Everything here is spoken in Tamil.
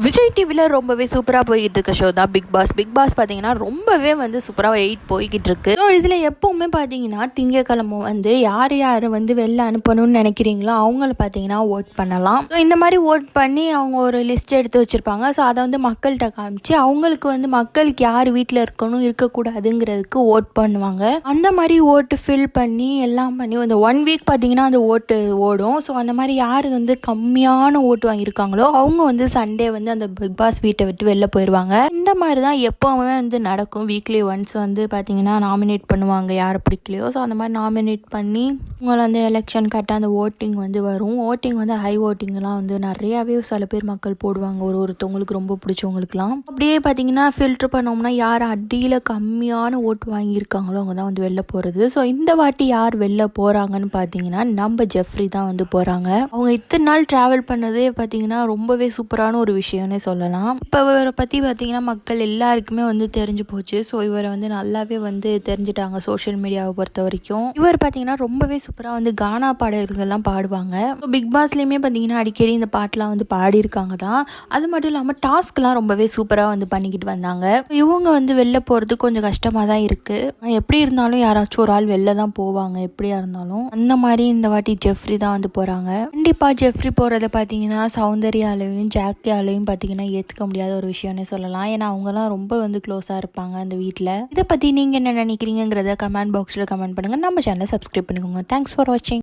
விஜய் டிவியில் ரொம்பவே சூப்பராக போய்கிட்டு இருக்க ஷோ தான் பிக் பாஸ். பிக் பாஸ் பார்த்தீங்கன்னா ரொம்பவே வந்து சூப்பராக போய்கிட்டு இருக்கு. ஸோ இதில் எப்போவுமே பார்த்தீங்கன்னா திங்கக்கிழமை வந்து யார் யார் வந்து வெளில அனுப்பணும்னு நினைக்கிறீங்களோ அவங்கள பார்த்தீங்கன்னா ஓட் பண்ணலாம். ஸோ இந்த மாதிரி ஓட் பண்ணி அவங்க ஒரு லிஸ்ட் எடுத்து வச்சுருப்பாங்க. ஸோ அதை வந்து மக்கள்கிட்ட காமிச்சு அவங்களுக்கு வந்து மக்களுக்கு யார் வீட்டில் இருக்கணும் இருக்கக்கூடாதுங்கிறதுக்கு ஓட் பண்ணுவாங்க. அந்த மாதிரி ஓட்டு ஃபில் பண்ணி எல்லாம் பண்ணி இந்த 1 வீக் பார்த்தீங்கன்னா அந்த ஓட்டு ஓடும். ஸோ அந்த மாதிரி யார் வந்து கம்மியான ஓட்டு வாங்கியிருக்காங்களோ அவங்க வந்து சண்டே வந்து அந்த பிக் பாஸ் வீட்டை விட்டு வெளில போயிடுவாங்க. இந்த மாதிரி தான் எப்போவுமே வந்து நடக்கும். வீக்லி ஒன்ஸ் வந்து பார்த்தீங்கன்னா நாமினேட் பண்ணுவாங்க யாரை பிடிக்கலையோ. ஸோ அந்த மாதிரி நாமினேட் பண்ணி உங்களை அந்த எலெக்ஷன் கரெக்டாக அந்த ஓட்டிங் வந்து வரும். ஓட்டிங் வந்து ஹை ஓட்டிங்லாம் வந்து நிறையாவே சில பேர் மக்கள் போடுவாங்க ஒருத்தவங்களுக்கு ரொம்ப பிடிச்சவங்களுக்குலாம். அப்படியே பார்த்தீங்கன்னா ஃபில்ட்ரு பண்ணோம்னா யார் அடியில் கம்மியான ஓட்டு வாங்கியிருக்காங்களோ அவங்க தான் வந்து வெளில போகிறது. ஸோ இந்த வாட்டி யார் வெளில போகிறாங்கன்னு பார்த்தீங்கன்னா நம்ம ஜெஃப்ரி தான் வந்து போகிறாங்க. அவங்க இத்தனை நாள் ட்ராவல் பண்ணதே பார்த்தீங்கன்னா ரொம்பவே சூப்பரான ஒரு விஷயம்னே சொல்லலாம். இப்போ இவரை பற்றி பார்த்தீங்கன்னா மக்கள் எல்லாருக்குமே வந்து தெரிஞ்சு போச்சு. ஸோ இவரை வந்து நல்லாவே வந்து தெரிஞ்சுட்டாங்க சோஷியல் மீடியாவை பொறுத்த வரைக்கும். இவர் பார்த்தீங்கன்னா ரொம்பவே சூப்பராக வந்து கானா பாடல்கள்லாம் பாடுவாங்க. ஸோ பிக் பாஸ்லேயுமே பார்த்தீங்கன்னா அடிக்கடி இந்த பாட்டெலாம் வந்து பாடியிருக்காங்க தான். அது மட்டும் இல்லாமல் டாஸ்க்லாம் ரொம்பவே சூப்பராக வந்து பண்ணிக்கிட்டு வந்தாங்க. இவங்க வந்து வெளில போகிறது கொஞ்சம் கஷ்டமாக தான் இருக்குது. எப்படி இருந்தாலும் யாராச்சும் ஒரு ஆள் வெளில தான் போவாங்க எப்படியா இருந்தாலும். அந்த மாதிரி இந்த வாட்டி ஜெஃப்ரி தான் வந்து போகிறாங்க. கண்டிப்பாக ஜெஃப்ரி போகிறத பார்த்தீங்கன்னா சௌந்தர்யாலையும் ஜாக்கியாலையும் பார்த்தீங்கன்னா ஏற்றுக்க முடியாத ஒரு விஷயம்னே சொல்லலாம். ஏன்னா அவங்கலாம் ரொம்ப வந்து க்ளோஸாக இருப்பாங்க அந்த வீட்டில். இதை பற்றி நீங்கள் என்ன நினைக்கிறீங்கிறத கமெண்ட் பாக்ஸில் கமெண்ட் பண்ணுங்கள். நம்ம சேனலை சப்ஸ்கிரைப் பண்ணிக்கோங்க. தேங்க்ஸ் ஃபார் வாட்சிங்.